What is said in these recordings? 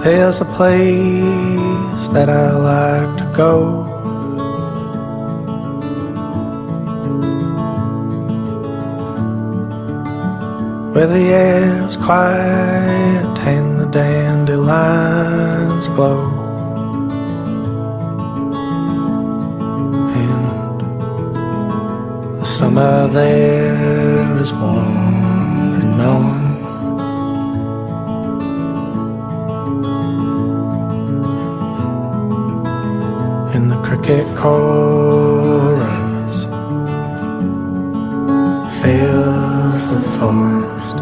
There's a place that I like to go, where the air's quiet and the dandelions glow, and the summer there is warm and known. And the cricket chorus fills the forest.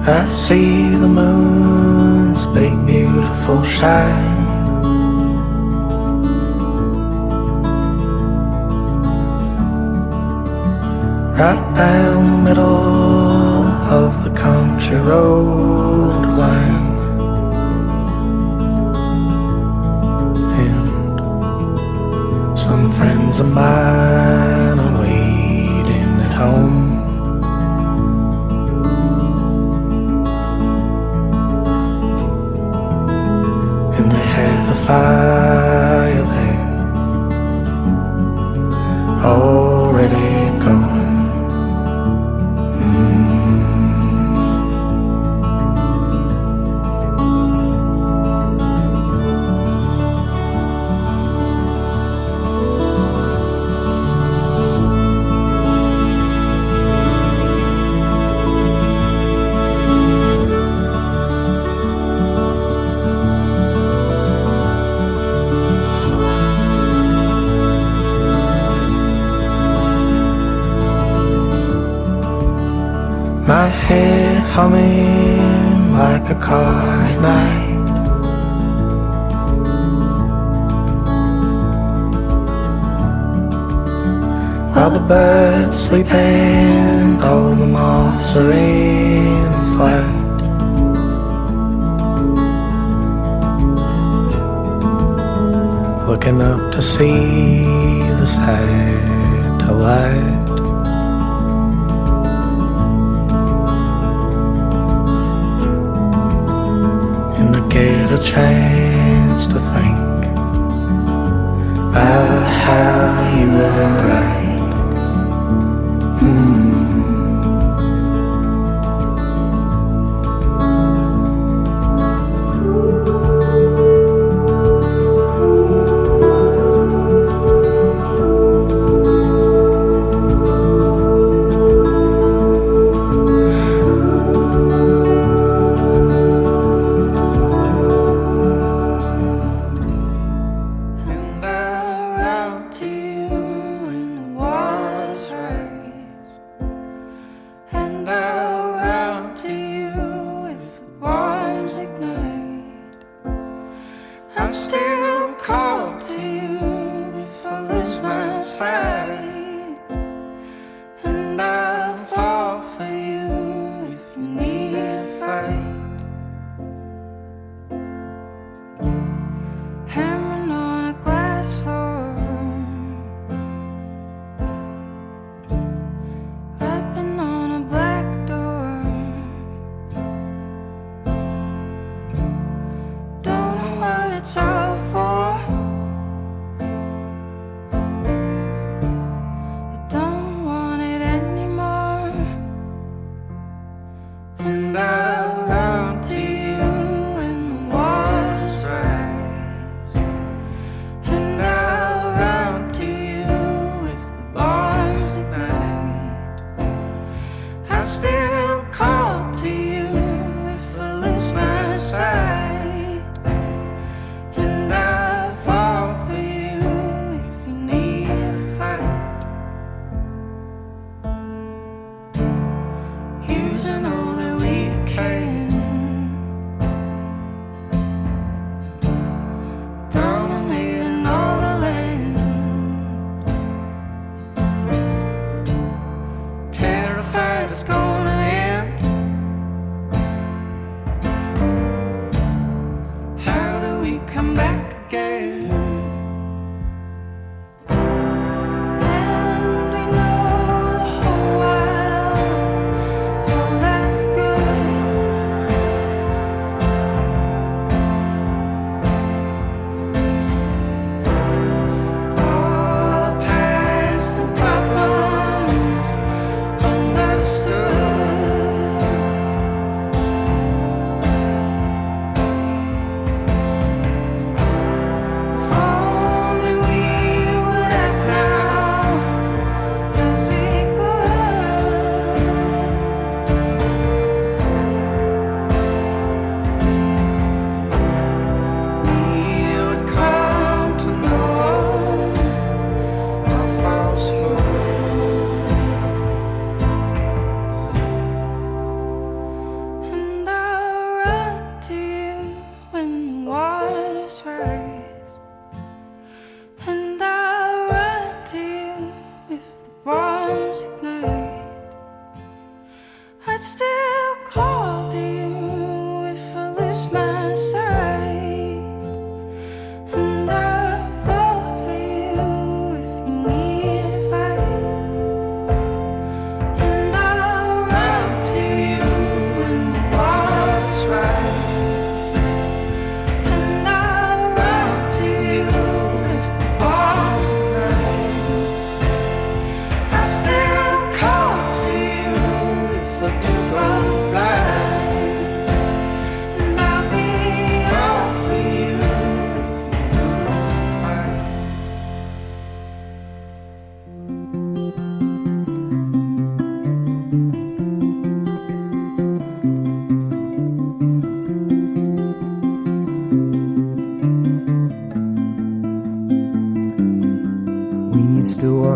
I see the moon's big beautiful shine, right down the middle of the country road line. And some friends of mine are waiting at home, and they have a fire there already gone. My head humming like a car at night, while the birds sleep and all the moths are in flight. Looking up to see the satellite, get a chance to think about how you were right.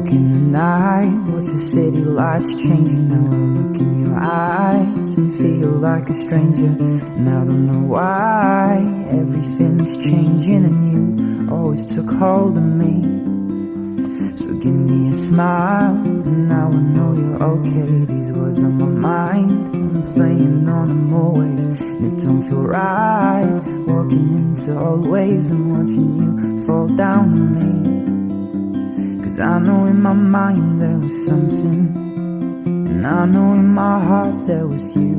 Walking the night, watch the city lights changing. Now I look in your eyes and feel like a stranger. And I don't know why everything's changing, and you always took hold of me. So give me a smile, and now I know you're okay. These words on my mind, I'm playing on them always, and it don't feel right. Walking into old ways and watching you fall down on me. 'Cause I know in my mind there was something, and I know in my heart there was you.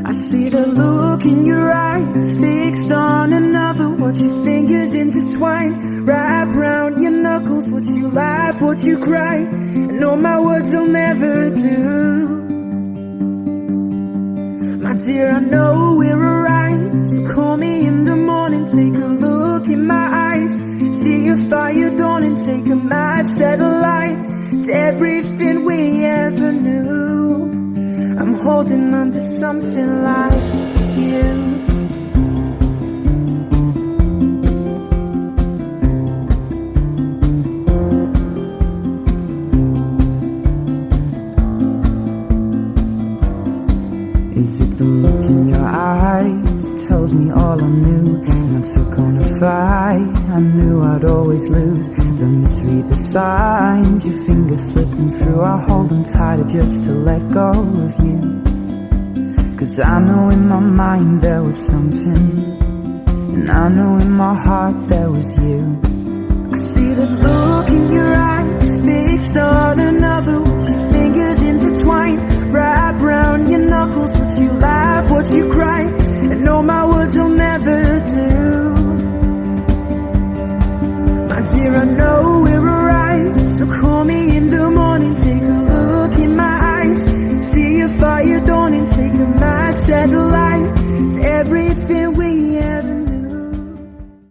I see the look in your eyes, fixed on another. Watch your fingers intertwine, wrap round your knuckles. Watch you laugh, watch you cry, and all my words will never do. My dear, I know we're alright, so call me in the morning. Take a look in my eyes, see your fire dawning. Take a mad satellite to everything we ever knew. I'm holding on to something like you. Is it the look in your eyes? Tells me all I knew. And I took on a fight, I knew I'd always lose. Then misread the signs, your fingers slipping through. I hold them tighter just to let go of you. 'Cause I know in my mind there was something, and I know in my heart there was you. I see the look